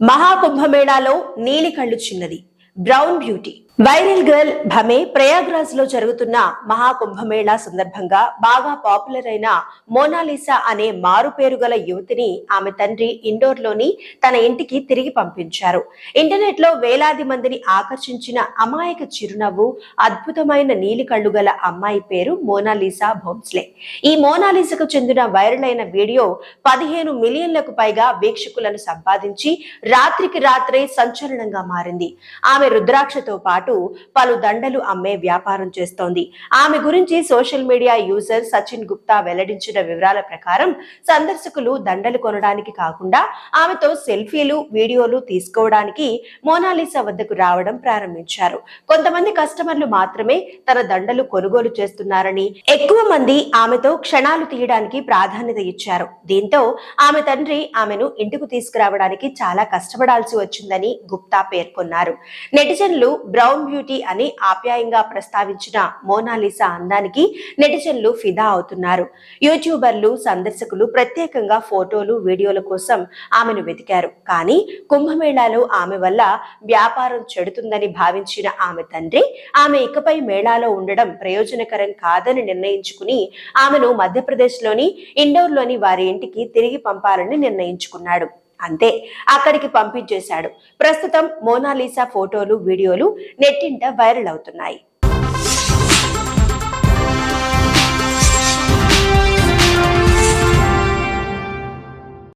మహాకుంభమేళాలో నీలి కళ్ళు చిన్నది బ్రౌన్ బ్యూటీ వైరల్ గర్ల్ భమే ప్రయాగ్రాజ్ లో జరుగుతున్న మహాకుంభమేళా సందర్భంగా బాగా పాపులర్ అయిన మోనాలిసా అనే మారు పేరు గల యువతిని ఆమె తండ్రి ఇండోర్ లోని తన ఇంటికి తిరిగి పంపించారు. ఇంటర్నెట్ లో వేలాది మందిని ఆకర్షించిన అమాయక చిరునవ్వు, అద్భుతమైన నీలి కళ్ళు గల అమ్మాయి పేరు మోనాలిసా భోంస్లే. ఈ మోనాలిసాకు చెందిన వైరల్ అయిన వీడియో 15 మిలియన్లకు పైగా వీక్షకులను సంపాదించి రాత్రికి రాత్రే సంచలనంగా మారింది. ఆమె రుద్రాక్షతో పాటు పలు దండలు అమ్మే వ్యాపారం చేస్తోంది. ఆమె గురించి social media user Sachin Gupta వెల్లడించిన వివరాల ప్రకారం సందర్శకులు దండలు కొనడానికి కాకుండా ఆమెతో సెల్ఫీలు, వీడియోలు తీసుకోవడానికి మోనాలిసా వద్దకు రావడం ప్రారంభించారు. కొంతమంది కస్టమర్లు మాత్రమే తన దండలు కొనుగోలు చేస్తున్నారని, ఎక్కువ మంది ఆమెతో క్షణాలు తీయడానికి ప్రాధాన్యత ఇచ్చారు. దీంతో ఆమె తండ్రి ఆమెను ఇంటికి తీసుకురావడానికి చాలా కష్టపడాల్సి వచ్చిందని గుప్తా పేర్కొన్నారు. నెటిజన్లు బ్రౌన్ బ్యూటీ అని ఆప్యాయంగా ప్రస్తావించిన మోనాలిసా అందానికి నెటిజన్లు ఫిదా అవుతున్నారు. యూట్యూబర్లు, సందర్శకులు ప్రత్యేకంగా ఫోటోలు, వీడియోల కోసం ఆమెను వెతికారు. కానీ కుంభమేళాలో ఆమె వల్ల వ్యాపారం చెడుతుందని భావించిన ఆమె తండ్రి ఆమె ఇకపై మేళాలో ఉండడం ప్రయోజనకరం కాదని నిర్ణయించుకుని ఆమెను మధ్యప్రదేశ్ లోని ఇండోర్ లోని వారి ఇంటికి తిరిగి పంపాలని నిర్ణయించుకున్నాడు. అంతే, అక్కడికి పంపించేశాడు. ప్రస్తుతం మోనాలిసా ఫోటోలు, వీడియోలు నెట్టింట వైరల్ అవుతున్నాయి.